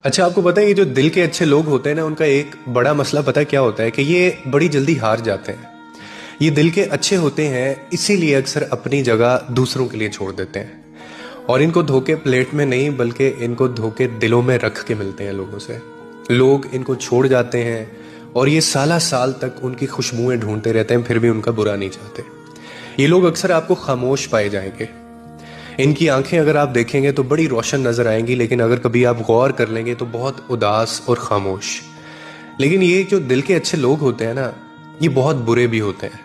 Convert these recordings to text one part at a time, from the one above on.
अच्छा, आपको पता है ये जो दिल के अच्छे लोग होते हैं ना, उनका एक बड़ा मसला पता है क्या होता है कि ये बड़ी जल्दी हार जाते हैं। ये दिल के अच्छे होते हैं, इसीलिए अक्सर अपनी जगह दूसरों के लिए छोड़ देते हैं। और इनको धोखे प्लेट में नहीं बल्कि इनको धोखे दिलों में रख के मिलते हैं लोगों से। लोग इनको छोड़ जाते हैं और ये साला साल तक उनकी खुशबुएं ढूंढते रहते हैं, फिर भी उनका बुरा नहीं चाहते। ये लोग अक्सर आपको खामोश पाए जाएंगे। इनकी आंखें अगर आप देखेंगे तो बड़ी रोशन नजर आएंगी, लेकिन अगर कभी आप गौर कर लेंगे तो बहुत उदास और खामोश। लेकिन ये जो दिल के अच्छे लोग होते हैं ना, ये बहुत बुरे भी होते हैं।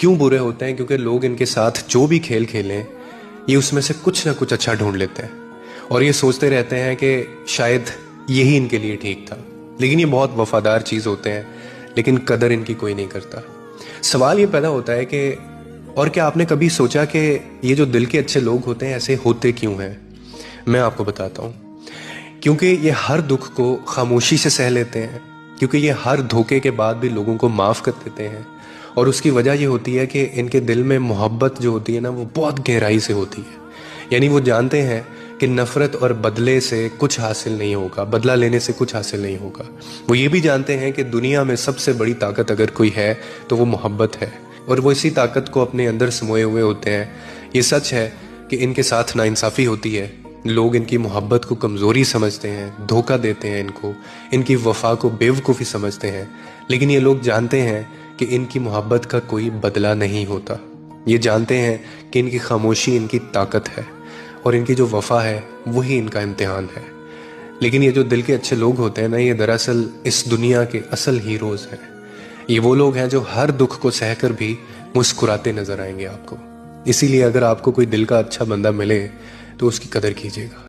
क्यों बुरे होते हैं? क्योंकि लोग इनके साथ जो भी खेल खेलें, ये उसमें से कुछ ना कुछ अच्छा ढूंढ लेते हैं और ये सोचते रहते हैं कि शायद यही इनके लिए ठीक था। लेकिन ये बहुत वफादार चीज़ होते हैं, लेकिन कदर इनकी कोई नहीं करता। सवाल ये पैदा होता है कि और क्या आपने कभी सोचा कि ये जो दिल के अच्छे लोग होते हैं ऐसे होते क्यों हैं? मैं आपको बताता हूँ। क्योंकि ये हर दुख को खामोशी से सह लेते हैं, क्योंकि ये हर धोखे के बाद भी लोगों को माफ़ कर देते हैं। और उसकी वजह ये होती है कि इनके दिल में मोहब्बत जो होती है ना, वो बहुत गहराई से होती है। यानी वो जानते हैं कि नफ़रत और बदले से कुछ हासिल नहीं होगा, बदला लेने से कुछ हासिल नहीं होगा। वो ये भी जानते हैं कि दुनिया में सबसे बड़ी ताकत अगर कोई है तो वो मोहब्बत है, और वो इसी ताकत को अपने अंदर समोए हुए होते हैं। ये सच है कि इनके साथ नाइंसाफ़ी होती है। लोग इनकी मोहब्बत को कमज़ोरी समझते हैं, धोखा देते हैं इनको, इनकी वफ़ा को बेवकूफ़ी समझते हैं। लेकिन ये लोग जानते हैं कि इनकी मोहब्बत का कोई बदला नहीं होता। ये जानते हैं कि इनकी खामोशी इनकी ताकत है और इनकी जो वफ़ा है वही इनका इम्तिहान है। लेकिन ये जो दिल के अच्छे लोग होते हैं ना, ये दरअसल इस दुनिया के असल हीरोज़ हैं। ये वो लोग हैं जो हर दुख को सहकर भी मुस्कुराते नजर आएंगे आपको। इसीलिए अगर आपको कोई दिल का अच्छा बंदा मिले तो उसकी कदर कीजिएगा।